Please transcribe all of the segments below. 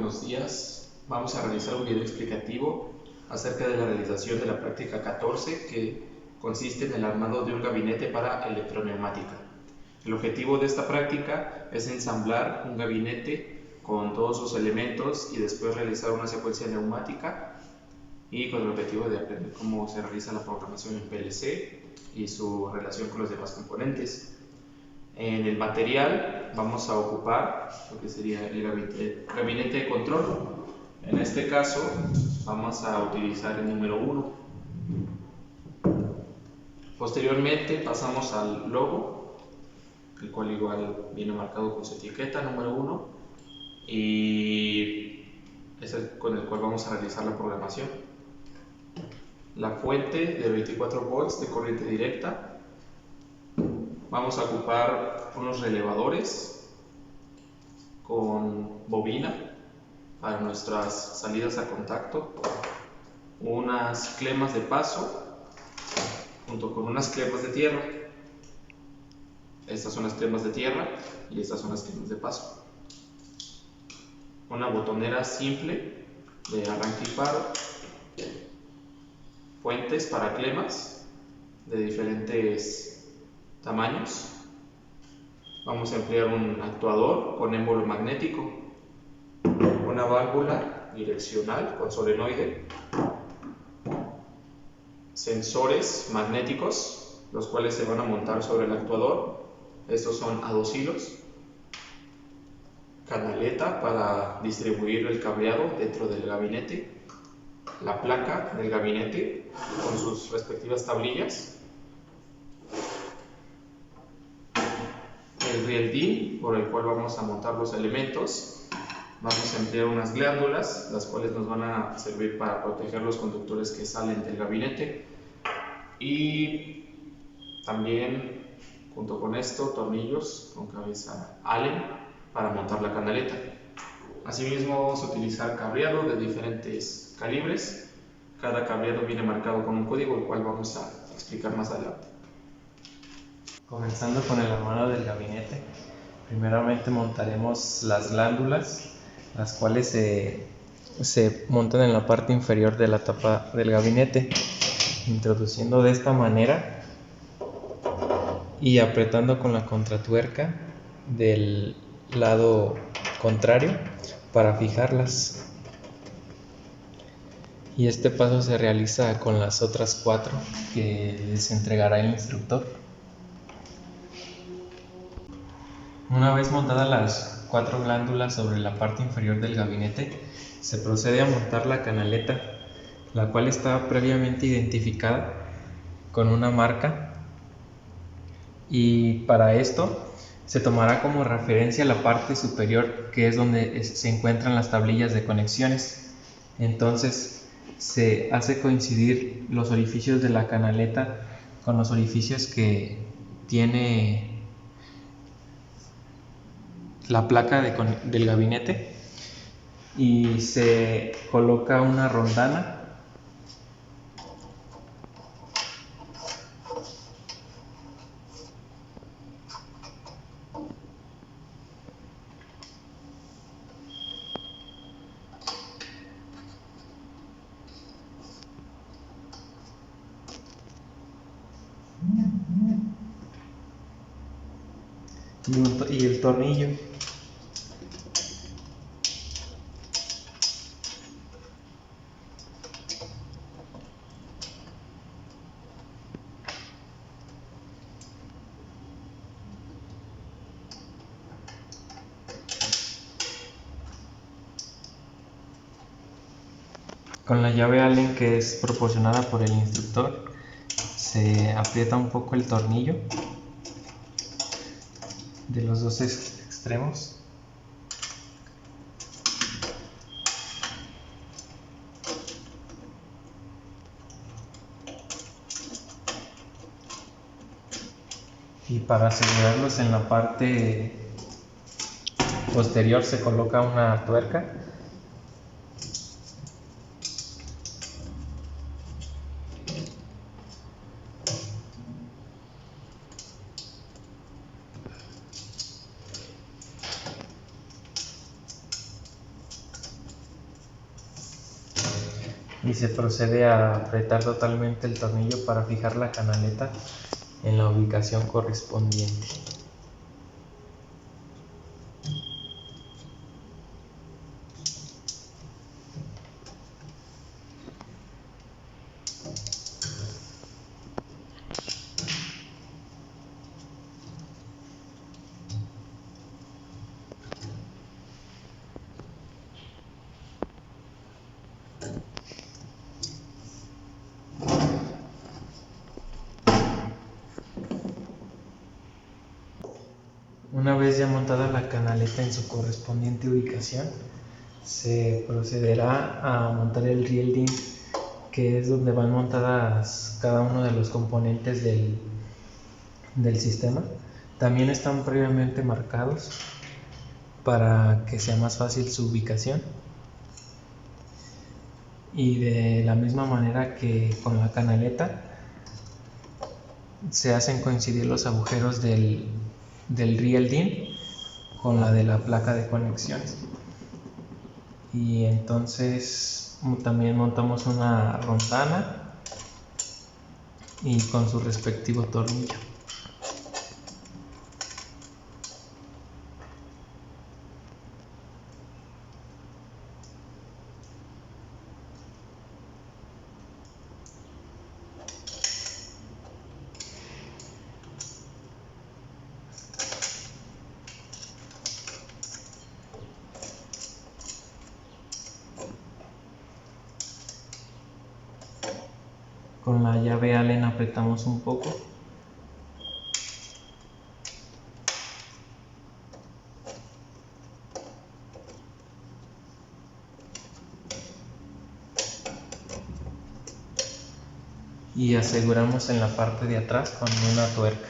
buenos días. Vamos a realizar un video explicativo acerca de la realización de la práctica 14, que consiste en el armado de un gabinete para electroneumática. El objetivo de esta práctica es ensamblar un gabinete con todos sus elementos y después realizar una secuencia neumática, y con el objetivo de aprender cómo se realiza la programación en PLC y su relación con los demás componentes. En el material vamos a ocupar lo que sería el gabinete de control. En este caso vamos a utilizar el número 1. Posteriormente pasamos al logo, el cual igual viene marcado con su etiqueta número 1, y es el con el cual vamos a realizar la programación. La fuente de 24 volts de corriente directa. Vamos a ocupar unos relevadores con bobina para nuestras salidas a contacto, unas clemas de paso junto con unas clemas de tierra. Estas son las clemas de tierra y estas son las clemas de paso. Una botonera simple de arranque y paro, fuentes para clemas de diferentes tamaños. Vamos a emplear un actuador con émbolo magnético, una válvula direccional con solenoide, sensores magnéticos, los cuales se van a montar sobre el actuador. Estos son a 2 hilos, canaleta para distribuir el cableado dentro del gabinete, la placa del gabinete con sus respectivas tablillas, el rieldín por el cual vamos a montar los elementos. Vamos a emplear unas glándulas, las cuales nos van a servir para proteger los conductores que salen del gabinete, y también junto con esto tornillos con cabeza Allen para montar la canaleta. Asimismo vamos a utilizar cableado de diferentes calibres. Cada cableado viene marcado con un código, el cual vamos a explicar más adelante. Comenzando con el armado del gabinete, primeramente montaremos las glándulas, las cuales se montan en la parte inferior de la tapa del gabinete, introduciendo de esta manera y apretando con la contratuerca del lado contrario para fijarlas. Y este paso se realiza con las otras 4 que les entregará el instructor. Una vez montadas las 4 glándulas sobre la parte inferior del gabinete, se procede a montar la canaleta, la cual está previamente identificada con una marca, y para esto se tomará como referencia la parte superior, que es donde se encuentran las tablillas de conexiones. Entonces se hace coincidir los orificios de la canaleta con los orificios que tiene la placa del gabinete, y se coloca una rondana y el tornillo. Con la llave Allen, que es proporcionada por el instructor, se aprieta un poco el tornillo de los dos extremos y para asegurarlos en la parte posterior se coloca una tuerca. y se procede a apretar totalmente el tornillo para fijar la canaleta en la ubicación correspondiente. Una vez ya montada la canaleta en su correspondiente ubicación, se procederá a montar el riel DIN, que es donde van montadas cada uno de los componentes del sistema. También están previamente marcados para que sea más fácil su ubicación, y de la misma manera que con la canaleta se hacen coincidir los agujeros del riel DIN con la de la placa de conexiones. Y entonces también montamos una rondana y con su respectivo tornillo. Con la llave Allen apretamos un poco y aseguramos en la parte de atrás con una tuerca.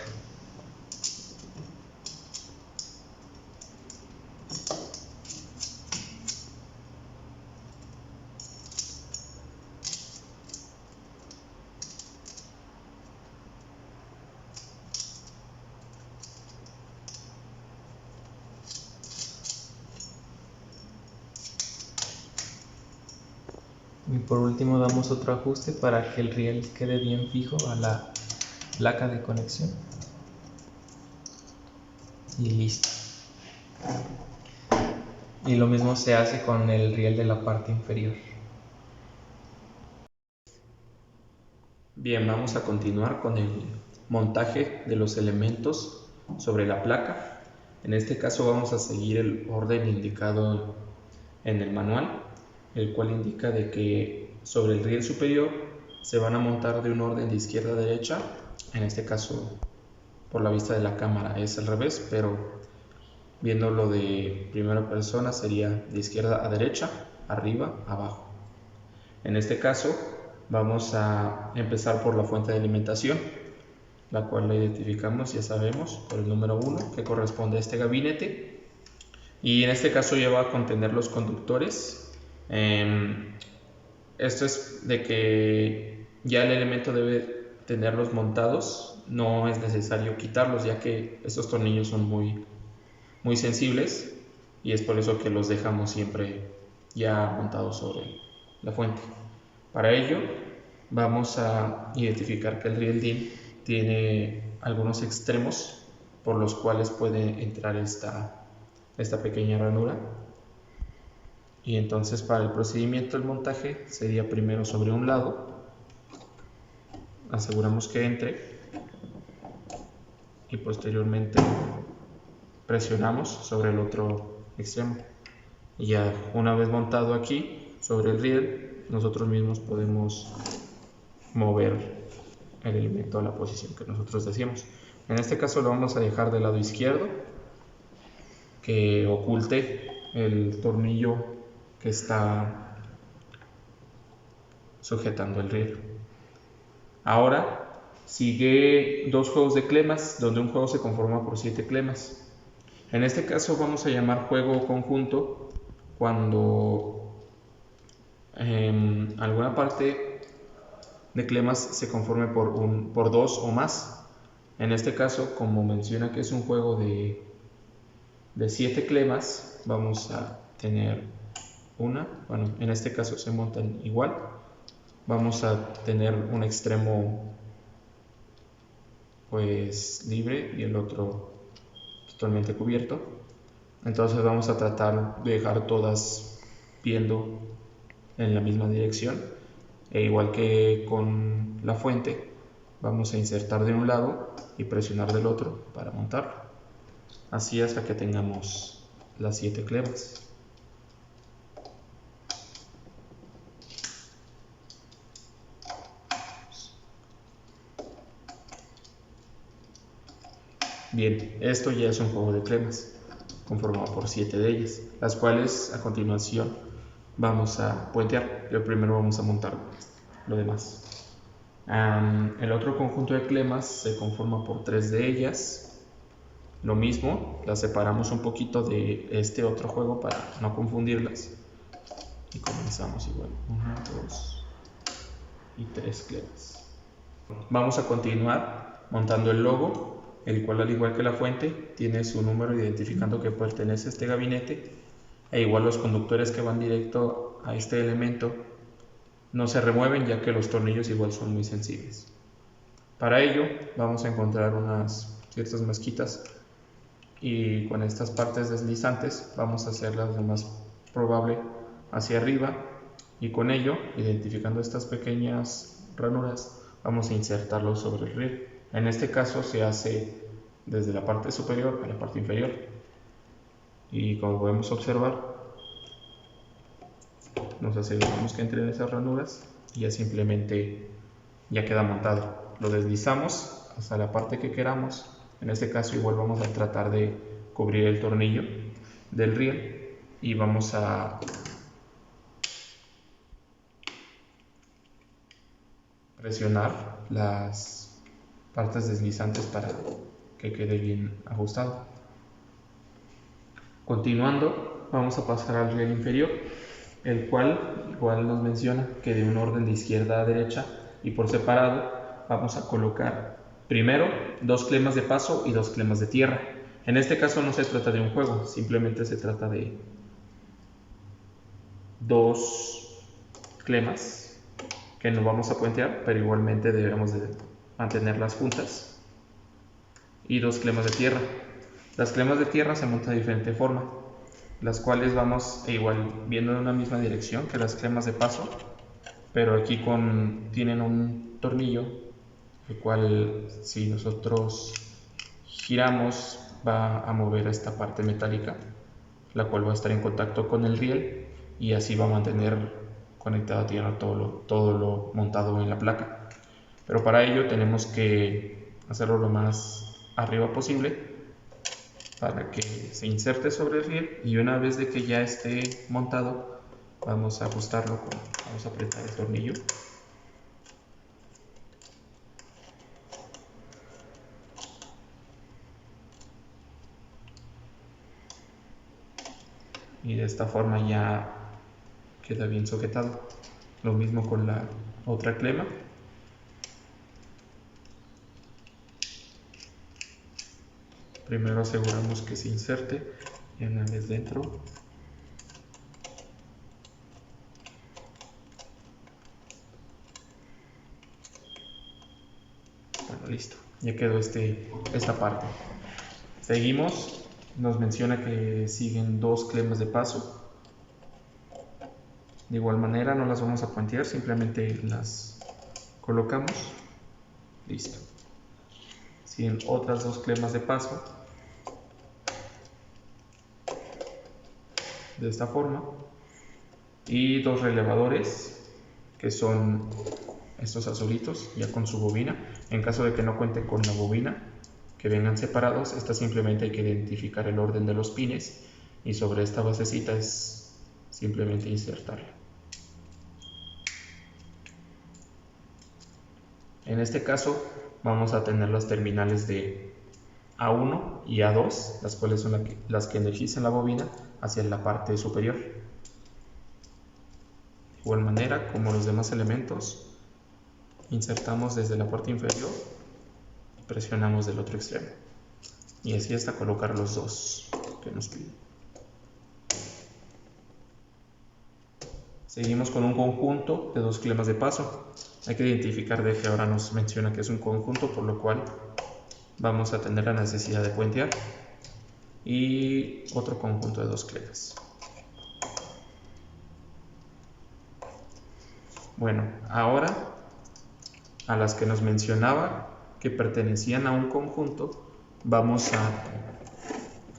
Y por último damos otro ajuste para que el riel quede bien fijo a la placa de conexión. Y listo. Y lo mismo se hace con el riel de la parte inferior. Bien, vamos a continuar con el montaje de los elementos sobre la placa. En este caso vamos a seguir el orden indicado en el manual, el cual indica de que sobre el riel superior se van a montar de un orden de izquierda a derecha. En este caso, por la vista de la cámara es al revés, pero viéndolo de primera persona sería de izquierda a derecha, arriba, abajo. En este caso vamos a empezar por la fuente de alimentación, la cual la identificamos, ya sabemos, por el número 1, que corresponde a este gabinete, y en este caso ya va a contener los conductores. Esto es de que ya el elemento debe tenerlos montados, no es necesario quitarlos, ya que estos tornillos son muy sensibles, y es por eso que los dejamos siempre ya montados sobre la fuente. Para ello vamos a identificar que el riel DIN tiene algunos extremos por los cuales puede entrar esta pequeña ranura, y entonces para el procedimiento del montaje sería primero sobre un lado, aseguramos que entre, y posteriormente presionamos sobre el otro extremo, y ya una vez montado aquí sobre el riel, nosotros mismos podemos mover el elemento a la posición que nosotros deseamos. En este caso lo vamos a dejar del lado izquierdo, que oculte el tornillo que está sujetando el riel. Ahora sigue dos juegos de clemas, donde un juego se conforma por 7 clemas. En este caso vamos a llamar juego conjunto cuando alguna parte de clemas se conforme por 2 o más. En este caso, como menciona que es un juego de 7 clemas, vamos a tener en este caso se montan igual, vamos a tener un extremo pues libre y el otro totalmente cubierto. Entonces vamos a tratar de dejar todas viendo en la misma dirección, e igual que con la fuente, vamos a insertar de un lado y presionar del otro para montarlo, así hasta que tengamos las 7 clemas. Bien, esto ya es un juego de clemas conformado por 7 de ellas, las cuales a continuación vamos a puentear, pero primero vamos a montar lo demás. El otro conjunto de clemas se conforma por 3 de ellas. Lo mismo, las separamos un poquito de este otro juego para no confundirlas. Y comenzamos igual, 1, 2 y 3 clemas. Vamos a continuar montando el logo, el cual al igual que la fuente tiene su número identificando que pertenece a este gabinete, e igual los conductores que van directo a este elemento no se remueven, ya que los tornillos igual son muy sensibles. Para ello vamos a encontrar unas ciertas mezquitas y con estas partes deslizantes vamos a hacerlas lo más probable hacia arriba, y con ello, identificando estas pequeñas ranuras, vamos a insertarlos sobre el riel. En este caso se hace desde la parte superior a la parte inferior, y como podemos observar, nos aseguramos que entre en esas ranuras y ya simplemente ya queda montado. Lo deslizamos hasta la parte que queramos. En este caso igual vamos a tratar de cubrir el tornillo del riel y vamos a presionar las partes deslizantes para que quede bien ajustado. Continuando, vamos a pasar al riel inferior, el cual igual nos menciona que de un orden de izquierda a derecha y por separado vamos a colocar primero 2 clemas de paso y 2 clemas de tierra. En este caso no se trata de un juego, simplemente se trata de 2 clemas que no vamos a puentear, pero igualmente debemos de mantenerlas juntas, y 2 clemas de tierra. Las clemas de tierra se montan de diferente forma, las cuales vamos igual viendo en una misma dirección que las clemas de paso, pero aquí tienen un tornillo, el cual si nosotros giramos va a mover esta parte metálica, la cual va a estar en contacto con el riel y así va a mantener conectada a tierra todo lo montado en la placa. Pero para ello tenemos que hacerlo lo más arriba posible para que se inserte sobre el riel, y una vez de que ya esté montado vamos a ajustarlo vamos a apretar el tornillo y de esta forma ya queda bien sujetado. Lo mismo con la otra clema. Primero aseguramos que se inserte y una vez dentro bueno, listo, ya quedó esta parte. Seguimos, nos menciona que siguen 2 clemas de paso. De igual manera no las vamos a puentear, simplemente las colocamos, listo. Siguen otras 2 clemas de paso de esta forma, y 2 relevadores que son estos azulitos ya con su bobina. En caso de que no cuenten con la bobina, que vengan separados, esta simplemente hay que identificar el orden de los pines y sobre esta basecita es simplemente insertarla. En este caso vamos a tener las terminales de A1 y A2, las cuales son las que energizan la bobina hacia la parte superior. De igual manera, como los demás elementos, insertamos desde la parte inferior y presionamos del otro extremo, y así hasta colocar los 2 que nos piden. Seguimos con un conjunto de 2 clemas de paso. Hay que identificar de que ahora nos menciona que es un conjunto, por lo cual vamos a tener la necesidad de puentear. Y otro conjunto de 2 clemas. Bueno, ahora a las que nos mencionaba que pertenecían a un conjunto, vamos a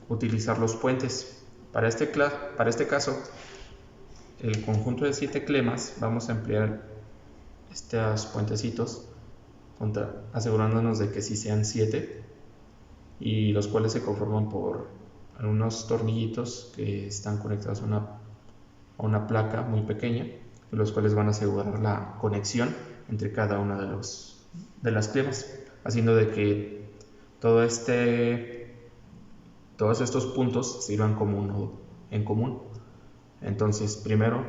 utilizar los puentes. Para este caso, el conjunto de 7 clemas, vamos a emplear estos puentecitos, asegurándonos de que sí sean 7, y los cuales se conforman por unos tornillitos que están conectados a una placa muy pequeña, los cuales van a asegurar la conexión entre cada una de las clemas, haciendo de que todos estos puntos sirvan como un nodo en común. Entonces, primero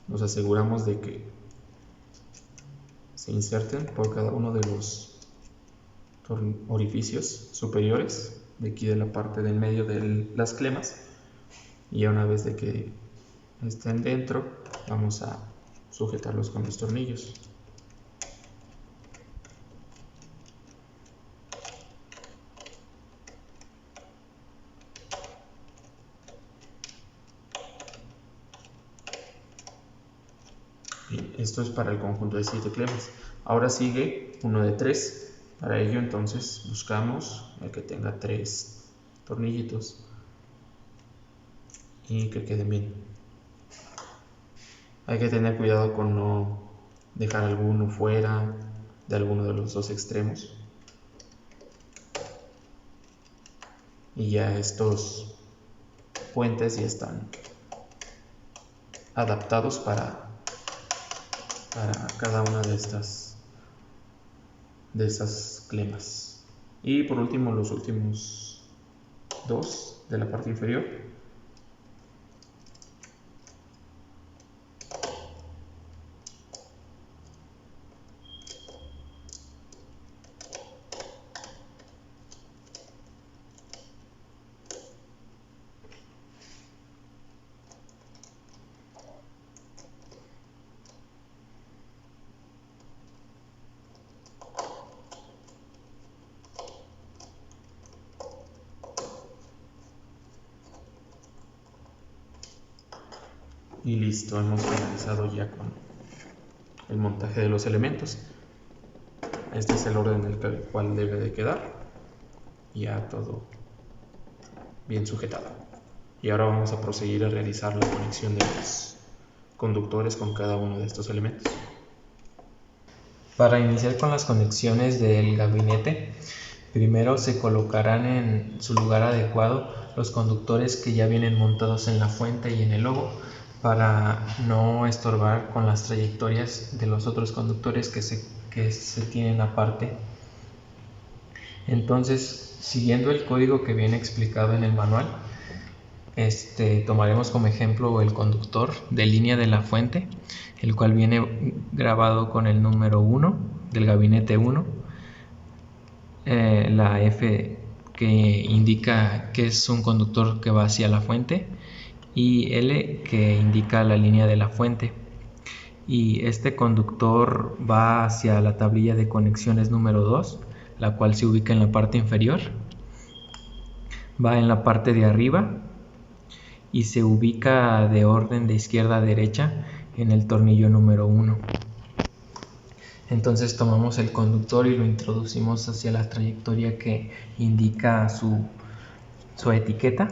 nos aseguramos de que se inserten por cada uno de los orificios superiores de aquí, de la parte del medio de las clemas, y ya una vez de que estén dentro, vamos a sujetarlos con los tornillos. Esto es para el conjunto de 7 clemas. Ahora sigue uno de 3. Para ello, entonces, buscamos el que tenga 3 tornillitos y que queden bien. Hay que tener cuidado con no dejar alguno fuera de alguno de los 2 extremos. Y ya estos puentes ya están adaptados para cada una de esas clemas. Y por último, los últimos 2 de la parte inferior. Y listo, hemos finalizado ya con el montaje de los elementos. Este es el orden en el cual debe de quedar, ya todo bien sujetado. Y ahora vamos a proseguir a realizar la conexión de los conductores con cada uno de estos elementos. Para iniciar con las conexiones del gabinete, primero se colocarán en su lugar adecuado los conductores que ya vienen montados en la fuente y en el logo, para no estorbar con las trayectorias de los otros conductores que se tienen aparte. Entonces, siguiendo el código que viene explicado en el manual, tomaremos como ejemplo el conductor de línea de la fuente, el cual viene grabado con el número 1 del gabinete 1, la F que indica que es un conductor que va hacia la fuente, y L que indica la línea de la fuente. Y este conductor va hacia la tablilla de conexiones número 2, la cual se ubica en la parte inferior, va en la parte de arriba y se ubica de orden de izquierda a derecha en el tornillo número 1. Entonces tomamos el conductor y lo introducimos hacia la trayectoria que indica su etiqueta,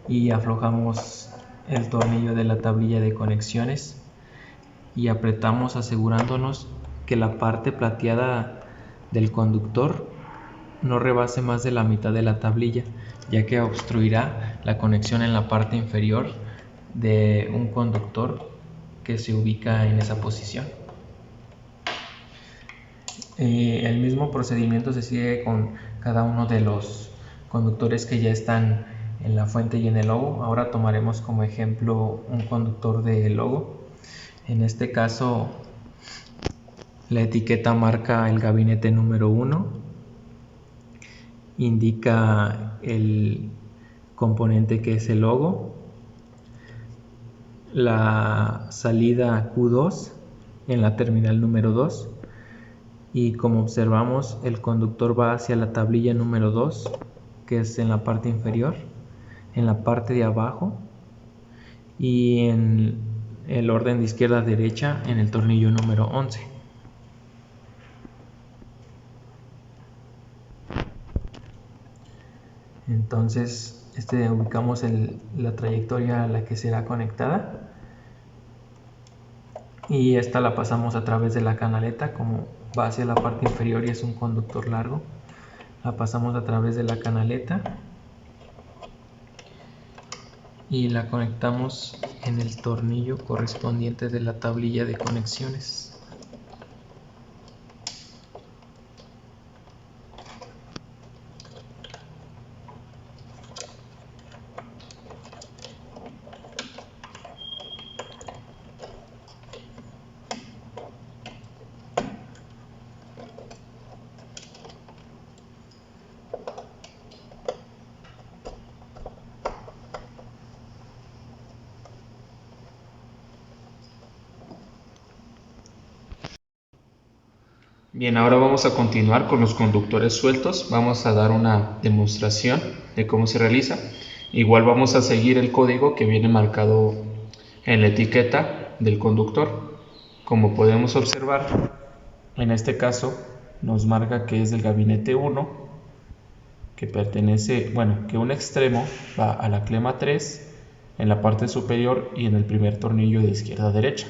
y aflojamos el tornillo de la tablilla de conexiones y apretamos, asegurándonos que la parte plateada del conductor no rebase más de la mitad de la tablilla, ya que obstruirá la conexión en la parte inferior de un conductor que se ubica en esa posición. El mismo procedimiento se sigue con cada uno de los conductores que ya están en la fuente y en el logo. Ahora tomaremos como ejemplo un conductor de logo. En este caso, la etiqueta marca el gabinete número 1, indica el componente que es el logo, la salida Q2 en la terminal número 2, y como observamos, el conductor va hacia la tablilla número 2, que es en la parte inferior, en la parte de abajo, y en el orden de izquierda a derecha en el tornillo número 11. Entonces ubicamos la trayectoria a la que será conectada, y esta la pasamos a través de la canaleta. Como va hacia la parte inferior y es un conductor largo, la pasamos a través de la canaleta y la conectamos en el tornillo correspondiente de la tablilla de conexiones. Bien, ahora vamos a continuar con los conductores sueltos. Vamos a dar una demostración de cómo se realiza. Igual vamos a seguir el código que viene marcado en la etiqueta del conductor. Como podemos observar, en este caso nos marca que es del gabinete 1, que pertenece, que un extremo va a la clema 3 en la parte superior y en el primer tornillo de izquierda a derecha.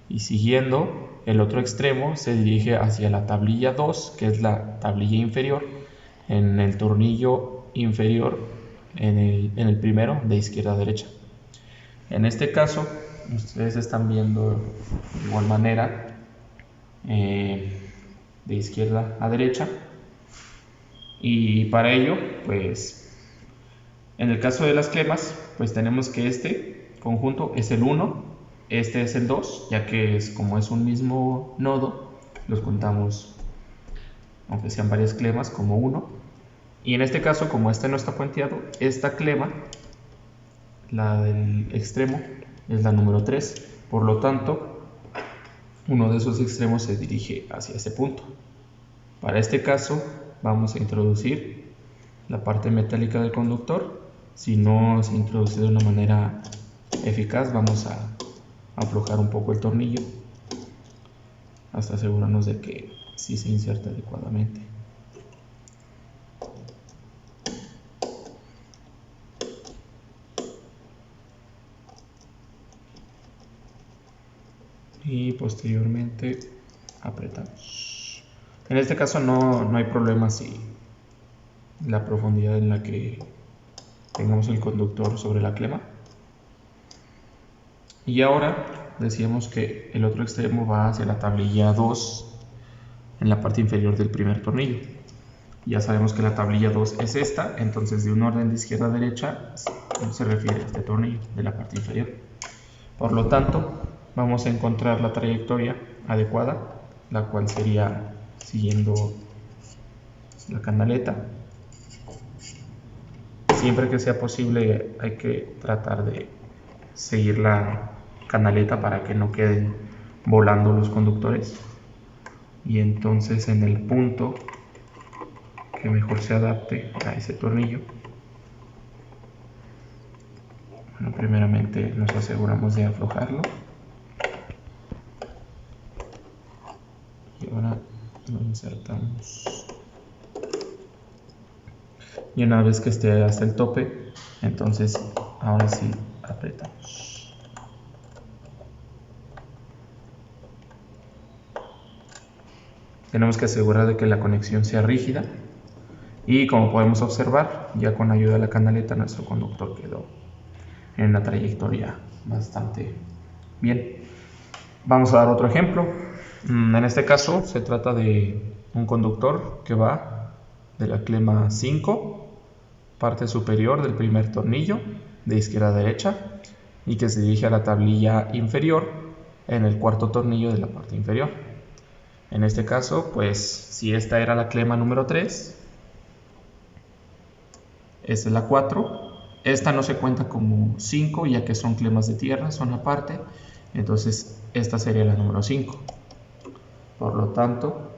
Y siguiendo, el otro extremo se dirige hacia la tablilla 2, que es la tablilla inferior, en el tornillo inferior en el primero de izquierda a derecha. En este caso, ustedes están viendo de igual manera de izquierda a derecha, y para ello, pues en el caso de las clemas, pues tenemos que este conjunto es el 1, este es el 2, ya que como es un mismo nodo, los contamos, aunque sean varias clemas, como 1. Y en este caso, como este no está puenteado, esta clema, la del extremo, es la número 3. Por lo tanto, uno de esos extremos se dirige hacia ese punto. Para este caso, vamos a introducir la parte metálica del conductor. Si no se introduce de una manera eficaz, vamos a aflojar un poco el tornillo hasta asegurarnos de que sí se inserta adecuadamente. Y posteriormente apretamos. En este caso no hay problema si la profundidad en la que tengamos el conductor sobre la clema. Y ahora decíamos que el otro extremo va hacia la tablilla 2 en la parte inferior del primer tornillo. Ya sabemos que la tablilla 2 es esta, entonces de un orden de izquierda a derecha se refiere a este tornillo de la parte inferior. Por lo tanto, vamos a encontrar la trayectoria adecuada, la cual sería siguiendo la canaleta. Siempre que sea posible hay que tratar de seguir la canaleta para que no queden volando los conductores, y entonces en el punto que mejor se adapte a ese tornillo, primeramente nos aseguramos de aflojarlo y ahora lo insertamos, y una vez que esté hasta el tope, entonces ahora sí apretamos. Tenemos que asegurar de que la conexión sea rígida, y como podemos observar, ya con ayuda de la canaleta nuestro conductor quedó en una trayectoria bastante bien. Vamos a dar otro ejemplo. En este caso se trata de un conductor que va de la clema 5, parte superior del primer tornillo de izquierda a derecha, y que se dirige a la tablilla inferior en el cuarto tornillo de la parte inferior. En este caso, pues si esta era la clema número 3, esta es la 4 esta no se cuenta como 5 ya que son clemas de tierra, son aparte, entonces esta sería la número 5. Por lo tanto,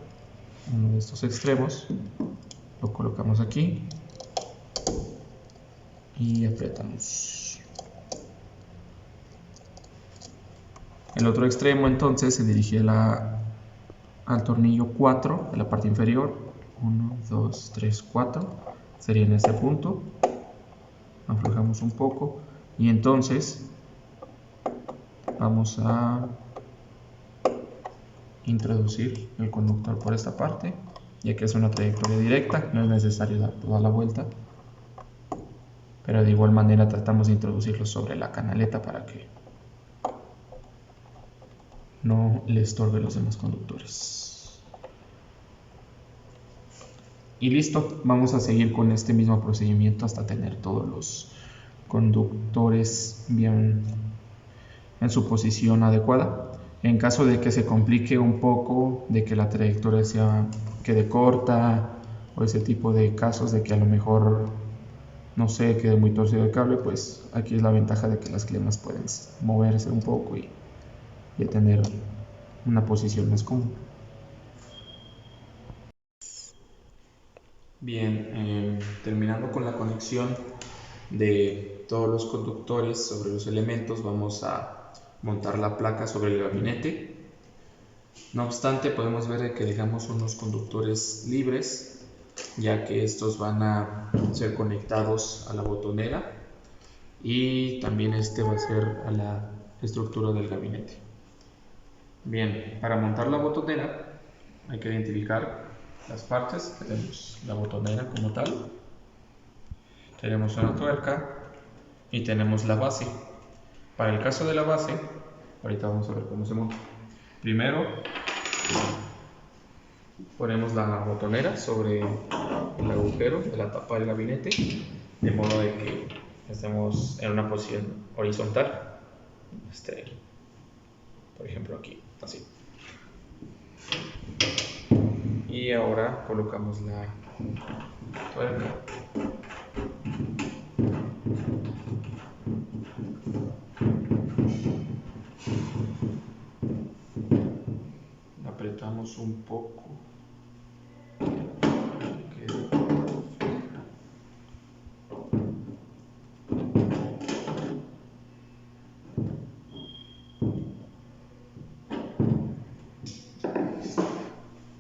uno de estos extremos lo colocamos aquí y apretamos. El otro extremo entonces se dirige al tornillo 4 de la parte inferior. 1, 2, 3, 4. Sería en este punto. Aflojamos un poco y entonces vamos a introducir el conductor por esta parte, ya que es una trayectoria directa, no es necesario dar toda la vuelta, pero de igual manera tratamos de introducirlo sobre la canaleta para que no le estorbe los demás conductores. Y listo, vamos a seguir con este mismo procedimiento hasta tener todos los conductores bien en su posición adecuada. En caso de que se complique un poco, de que la trayectoria quede corta o ese tipo de casos de que a lo mejor no sé, quede muy torcido el cable, pues aquí es la ventaja de que las clemas pueden moverse un poco y tener una posición más cómoda. Bien, terminando con la conexión de todos los conductores sobre los elementos, vamos a montar la placa sobre el gabinete. No obstante, podemos ver que dejamos unos conductores libres, ya que estos van a ser conectados a la botonera y también este va a ser a la estructura del gabinete. Bien, para montar la botonera hay que identificar las partes. Tenemos la botonera como tal, tenemos una tuerca y tenemos la base. Para el caso de la base, ahorita vamos a ver cómo se monta. Primero ponemos la botonera sobre el agujero de la tapa del gabinete, de modo de que estemos en una posición horizontal, por ejemplo aquí, así. Y ahora colocamos la tuerca. Apretamos un poco.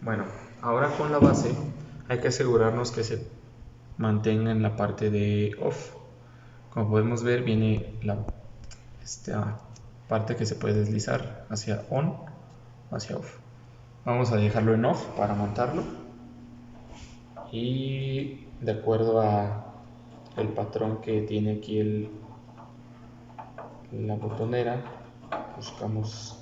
Bueno, ahora con la base hay que asegurarnos que se mantenga en la parte de off. Como podemos ver, viene esta parte que se puede deslizar hacia on, hacia off. Vamos a dejarlo en off para montarlo y de acuerdo a el patrón que tiene aquí la botonera, buscamos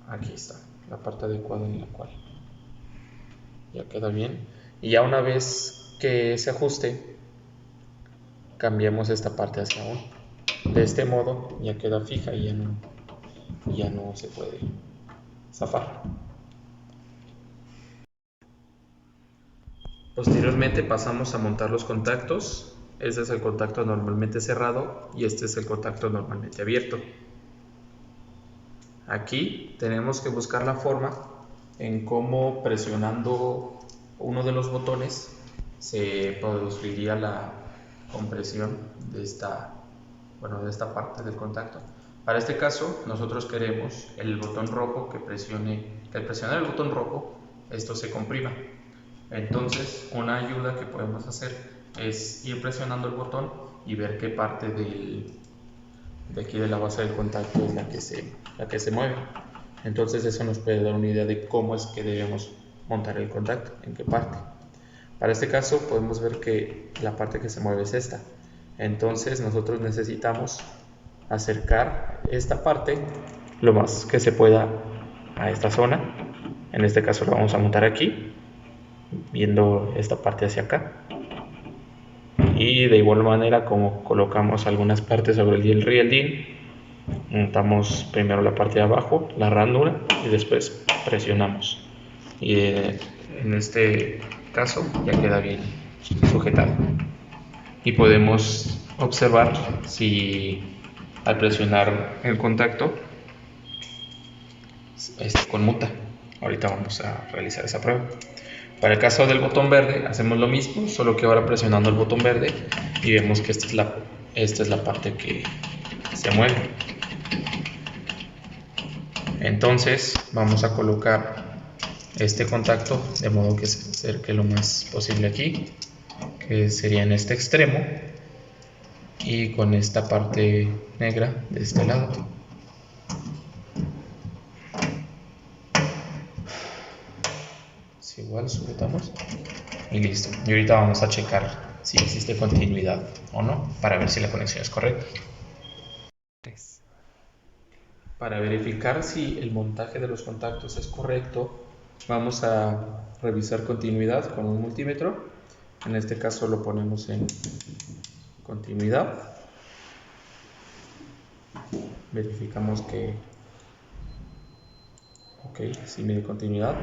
aquí está la parte adecuada en la cual ya queda bien, y ya una vez que se ajuste cambiamos esta parte hacia on. De este modo ya queda fija y ya no se puede zafar. Posteriormente pasamos a montar los contactos. Este es el contacto normalmente cerrado y este es el contacto normalmente abierto. Aquí tenemos que buscar la forma en cómo presionando uno de los botones se produciría la compresión de esta parte del contacto. Para este caso nosotros queremos el botón rojo que al presionar el botón rojo esto se comprima. Entonces una ayuda que podemos hacer es ir presionando el botón y ver qué parte de aquí de la base del contacto es la que se mueve. Entonces eso nos puede dar una idea de cómo es que debemos montar el contacto, en qué parte. Para este caso podemos ver que la parte que se mueve es esta. Entonces nosotros necesitamos acercar esta parte lo más que se pueda a esta zona. En este caso lo vamos a montar aquí, viendo esta parte hacia acá. Y de igual manera, como colocamos algunas partes sobre el rieldín, montamos primero la parte de abajo, la ranura, y después presionamos. Y en este caso ya queda bien sujetado. Y podemos observar si al presionar el contacto conmuta. Ahorita vamos a realizar esa prueba. Para el caso del botón verde hacemos lo mismo, solo que ahora presionando el botón verde y vemos que esta es la parte que se mueve. Entonces vamos a colocar este contacto de modo que se acerque lo más posible aquí, que sería en este extremo, y con esta parte negra de este lado. Es igual, sujetamos y listo. Y ahorita vamos a checar si existe continuidad o no para ver si la conexión es correcta. Para verificar si el montaje de los contactos es correcto, vamos a revisar continuidad con un multímetro. En este caso lo ponemos en continuidad. Verificamos que sí mide continuidad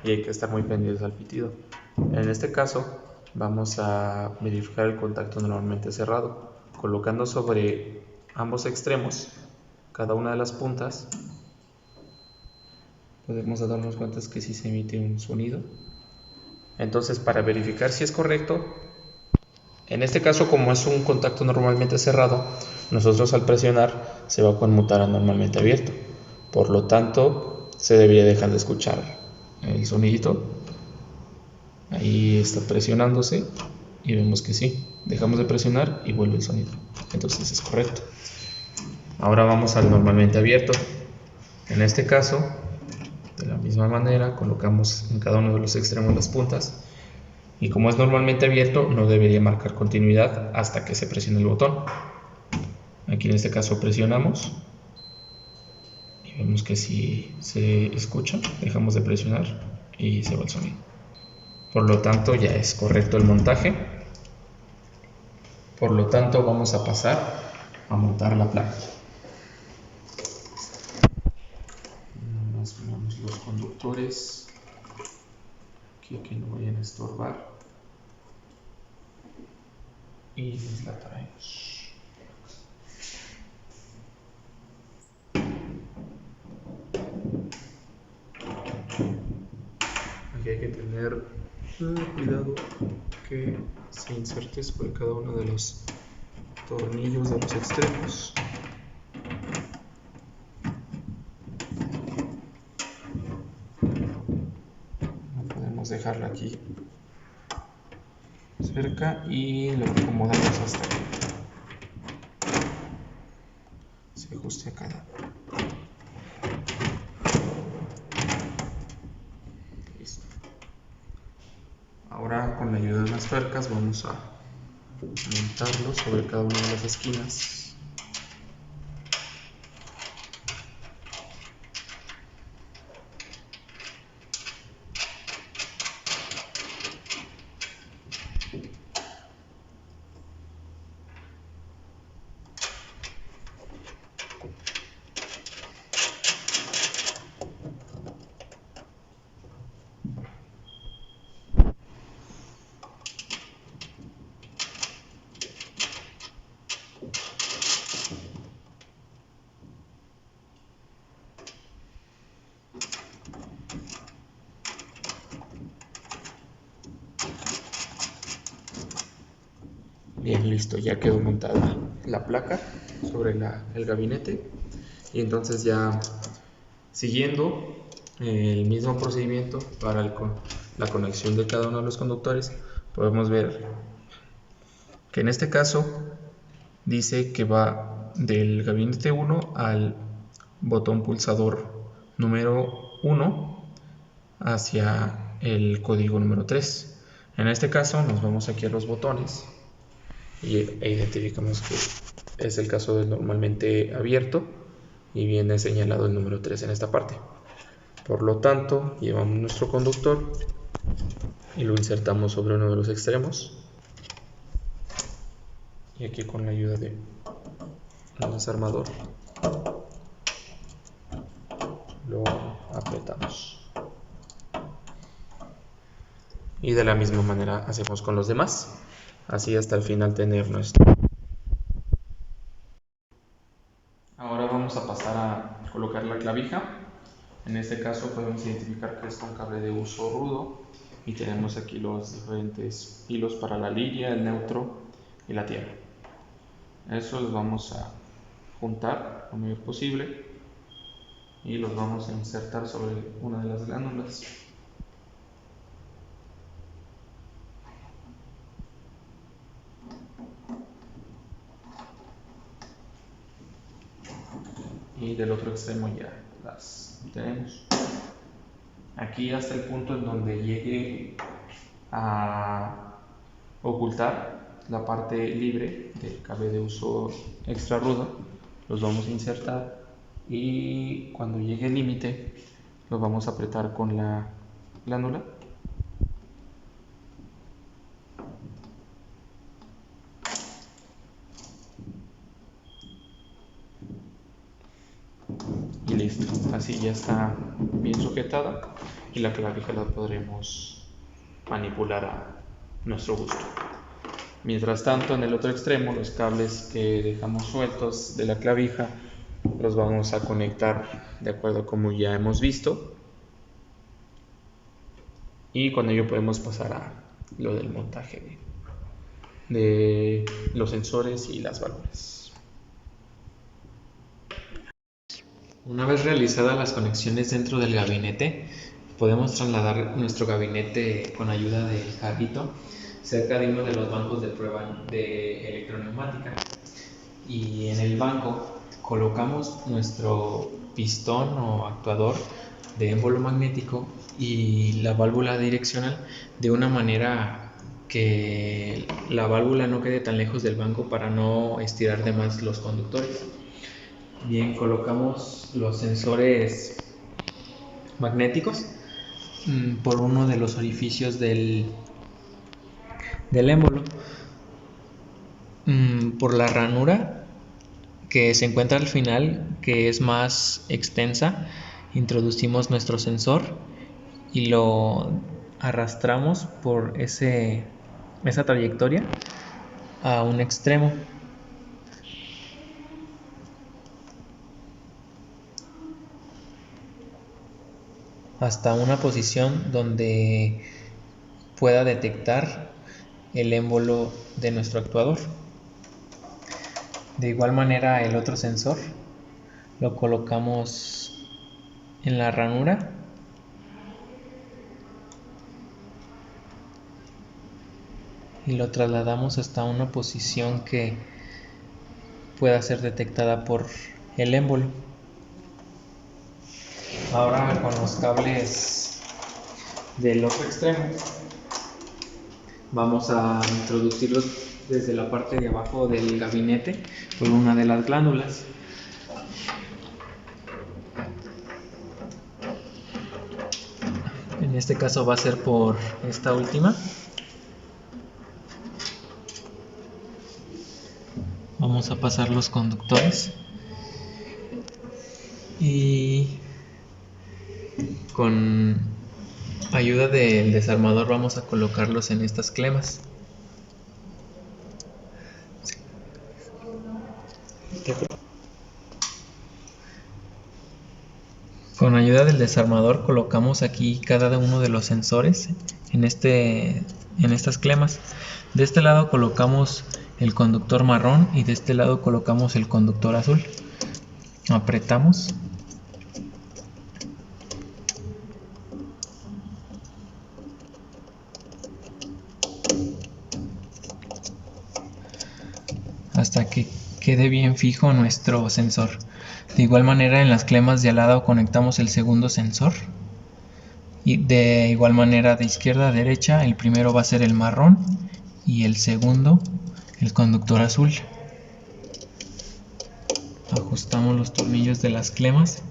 y hay que estar muy pendientes al pitido. En este caso vamos a verificar el contacto normalmente cerrado, colocando sobre ambos extremos cada una de las puntas. Podemos darnos cuenta que sí se emite un sonido. Entonces, para verificar si es correcto, en este caso, como es un contacto normalmente cerrado, nosotros al presionar se va a conmutar a normalmente abierto. Por lo tanto, se debería dejar de escuchar el sonidito. Ahí está presionándose y vemos que sí. Dejamos de presionar y vuelve el sonido. Entonces es correcto. Ahora vamos al normalmente abierto. En este caso, de la misma manera, colocamos en cada uno de los extremos las puntas. Y como es normalmente abierto, no debería marcar continuidad hasta que se presione el botón. Aquí en este caso presionamos y vemos que si se escucha, dejamos de presionar y se va el sonido. Por lo tanto, ya es correcto el montaje. Por lo tanto, vamos a pasar a montar la placa. Nos ponemos los conductores aquí que no vayan a estorbar y nos la traemos. Aquí hay que tener cuidado que se inserte sobre cada uno de los tornillos de los extremos. No podemos dejarla aquí cerca y lo acomodamos hasta que se ajuste a cada. Listo. Ahora, con la ayuda de las tuercas, vamos a montarlo sobre cada una de las esquinas. Bien, listo, ya quedó montada la placa sobre el gabinete. Y entonces ya siguiendo el mismo procedimiento para la conexión de cada uno de los conductores, podemos ver que en este caso dice que va del gabinete 1 al botón pulsador número 1 hacia el código número 3. En este caso nos vamos aquí a los botones e identificamos que es el caso del normalmente abierto y viene señalado el número 3 en esta parte. Por lo tanto, llevamos nuestro conductor y lo insertamos sobre uno de los extremos y aquí con la ayuda de un desarmador lo apretamos. Y de la misma manera hacemos con los demás, así hasta el final tener nuestro. Ahora vamos a pasar a colocar la clavija. En este caso podemos identificar que es un cable de uso rudo y tenemos aquí los diferentes hilos para la línea, el neutro y la tierra. Eso los vamos a juntar lo mayor posible y los vamos a insertar sobre una de las glándulas. Y del otro extremo ya las tenemos. Aquí hasta el punto en donde llegue a ocultar la parte libre del cable de uso extra rudo, los vamos a insertar y cuando llegue el límite los vamos a apretar con la glándula y listo. Así ya está bien sujetada y la clavija la podremos manipular a nuestro gusto. Mientras tanto, en el otro extremo, los cables que dejamos sueltos de la clavija los vamos a conectar de acuerdo como ya hemos visto, y con ello podemos pasar a lo del montaje de los sensores y las válvulas. Una vez realizadas las conexiones dentro del gabinete, podemos trasladar nuestro gabinete con ayuda del carrito cerca de uno de los bancos de prueba de electroneumática, y en el banco colocamos nuestro pistón o actuador de émbolo magnético y la válvula direccional de una manera que la válvula no quede tan lejos del banco para no estirar de más los conductores. Bien, colocamos los sensores magnéticos por uno de los orificios del émbolo, por la ranura que se encuentra al final, que es más extensa. Introducimos nuestro sensor y lo arrastramos por esa trayectoria a un extremo. Hasta una posición donde pueda detectar el émbolo de nuestro actuador. De igual manera, el otro sensor lo colocamos en la ranura y lo trasladamos hasta una posición que pueda ser detectada por el émbolo. Ahora, con los cables del otro extremo, vamos a introducirlos desde la parte de abajo del gabinete por una de las glándulas. En este caso va a ser por esta última. Vamos a pasar los conductores y con ayuda del desarmador vamos a colocarlos en estas clemas. Con ayuda del desarmador colocamos aquí cada uno de los sensores en estas clemas. De este lado colocamos el conductor marrón y de este lado colocamos el conductor azul. Apretamos. Hasta que quede bien fijo nuestro sensor. De igual manera, en las clemas de al lado conectamos el segundo sensor y de igual manera de izquierda a derecha, el primero va a ser el marrón y el segundo el conductor azul. Ajustamos los tornillos de las clemas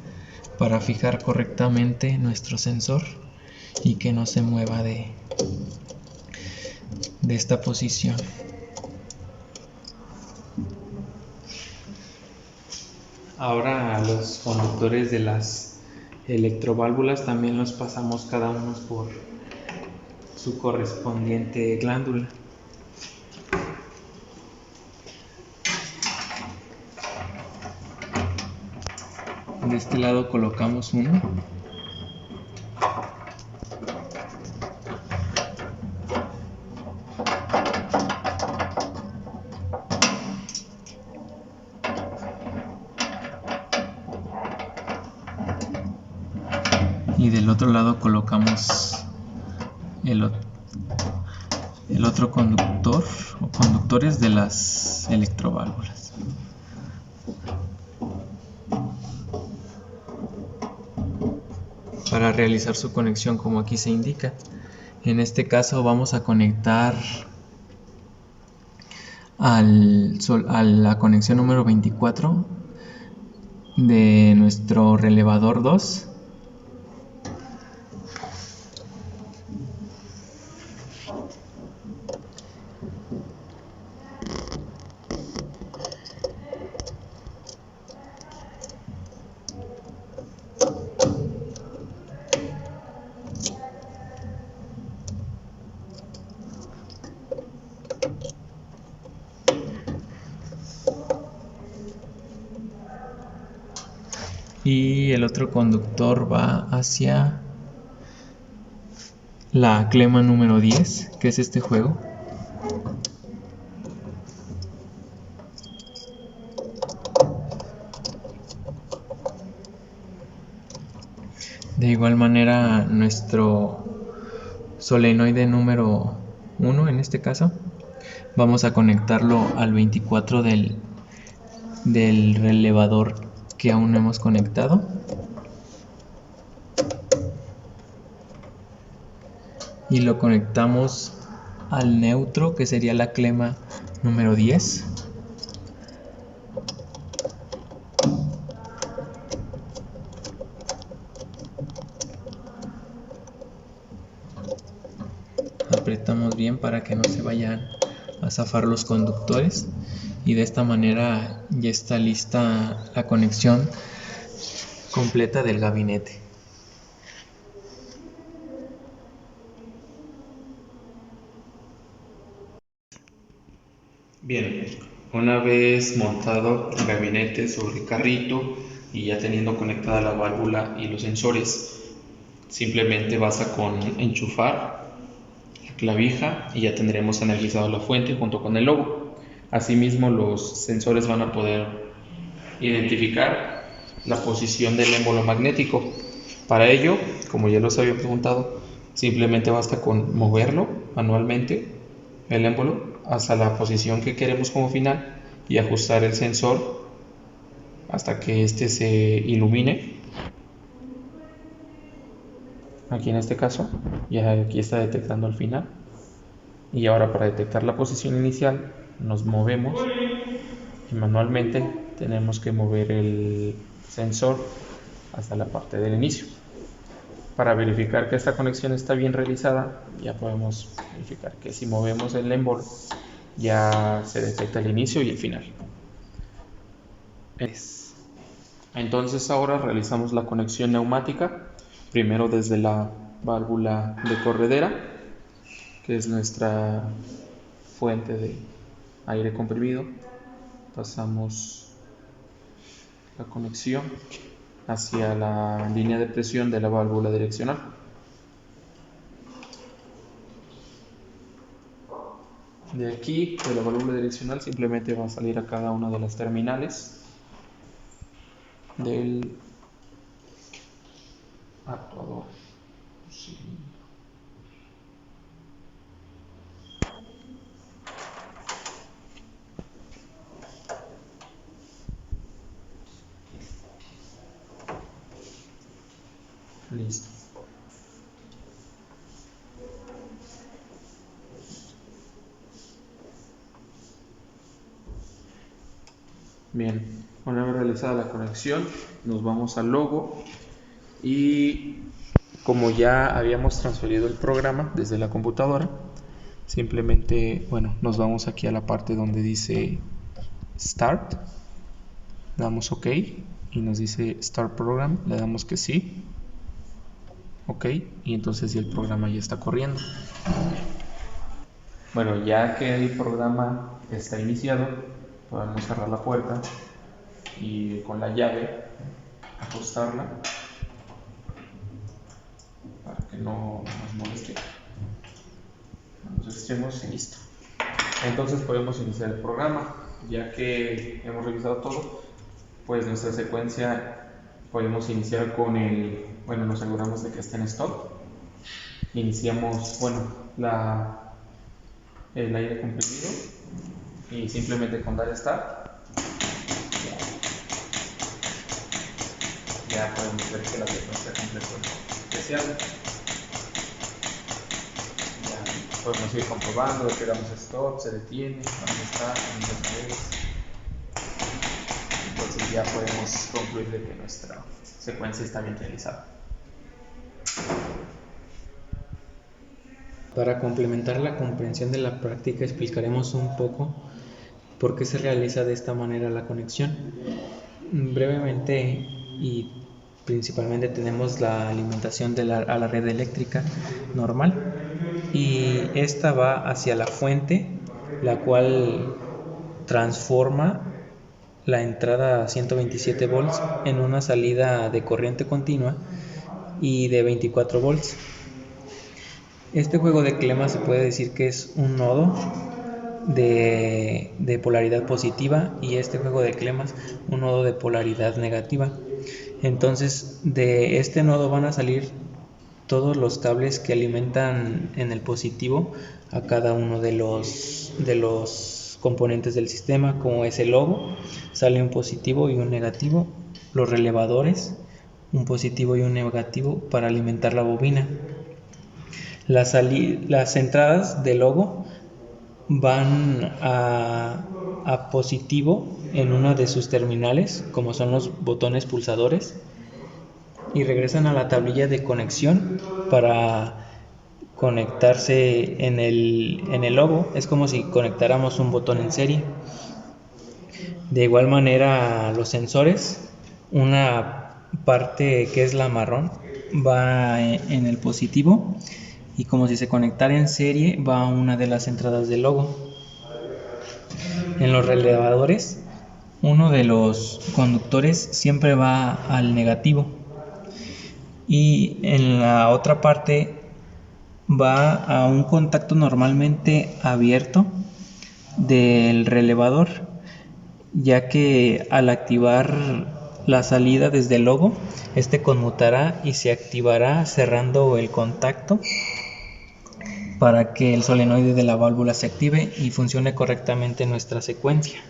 para fijar correctamente nuestro sensor y que no se mueva de esta posición. Ahora a los conductores de las electroválvulas también los pasamos cada uno su correspondiente glándula. De este lado colocamos uno. Y del otro lado colocamos el otro conductor o conductores de las electroválvulas. Para realizar su conexión como aquí se indica. En este caso vamos a conectar a la conexión número 24 de nuestro relevador 2. Y el otro conductor va hacia la clema número 10, que es este juego. De igual manera, nuestro solenoide número 1, en este caso, vamos a conectarlo al 24 del relevador que aún no hemos conectado. Y lo conectamos al neutro, que sería la clema número 10. Apretamos bien para que no se vayan a zafar los conductores, y de esta manera ya está lista la conexión completa del gabinete. Bien, una vez montado el gabinete sobre el carrito y ya teniendo conectada la válvula y los sensores, simplemente basta con enchufar la clavija y ya tendremos analizado la fuente junto con el logo. Asimismo, los sensores van a poder identificar la posición del émbolo magnético. Para ello, como ya los había preguntado, simplemente basta con moverlo manualmente, el émbolo, hasta la posición que queremos como final, y ajustar el sensor hasta que este se ilumine. Aquí en este caso ya aquí está detectando el final, y ahora para detectar la posición inicial nos movemos y manualmente tenemos que mover el sensor hasta la parte del inicio. Para verificar que esta conexión está bien realizada, ya podemos verificar que si movemos el émbolo ya se detecta el inicio y el final. Entonces ahora realizamos la conexión neumática, primero desde la válvula de corredera, que es nuestra fuente de aire comprimido. Pasamos la conexión hacia la línea de presión de la válvula direccional. De aquí, de la válvula direccional, simplemente va a salir a cada una de las terminales del actuador. Sí. Listo. Bien, una vez realizada la conexión, nos vamos al logo, y como ya habíamos transferido el programa desde la computadora, simplemente, nos vamos aquí a la parte donde dice Start, damos OK y nos dice Start Program, le damos que sí. Ok, y entonces ya el programa ya está corriendo. Bueno, ya que el programa está iniciado, podemos cerrar la puerta y con la llave ajustarla para que no nos moleste. Los extremos y listo. Entonces podemos iniciar el programa. Ya que hemos revisado todo, pues nuestra secuencia podemos iniciar con nos aseguramos de que esté en stop. Iniciamos, el aire comprimido y simplemente con dar start ya podemos ver que la secuencia completó especial. Ya podemos ir comprobando que damos stop, se detiene, dónde está, otra vez. Entonces ya podemos concluir de que nuestra secuencia está bien realizada. Para complementar la comprensión de la práctica, explicaremos un poco por qué se realiza de esta manera la conexión. Brevemente y principalmente tenemos la alimentación a la red eléctrica normal y esta va hacia la fuente, la cual transforma la entrada a 127 volts en una salida de corriente continua y de 24 volts. Este juego de clemas se puede decir que es un nodo de polaridad positiva y este juego de clemas un nodo de polaridad negativa. Entonces de este nodo van a salir todos los cables que alimentan en el positivo a cada uno de los componentes del sistema, como es el logo, sale un positivo y un negativo, los relevadores, un positivo y un negativo para alimentar la bobina. Las entradas del logo van a positivo en una de sus terminales, como son los botones pulsadores, y regresan a la tablilla de conexión para conectarse en el logo. Es como si conectáramos un botón en serie. De igual manera, los sensores, una parte que es la marrón va en el positivo y como si se conectara en serie va a una de las entradas del logo. En los relevadores, uno de los conductores siempre va al negativo y en la otra parte va a un contacto normalmente abierto del relevador, ya que al activar la salida desde el logo, este conmutará y se activará cerrando el contacto para que el solenoide de la válvula se active y funcione correctamente nuestra secuencia.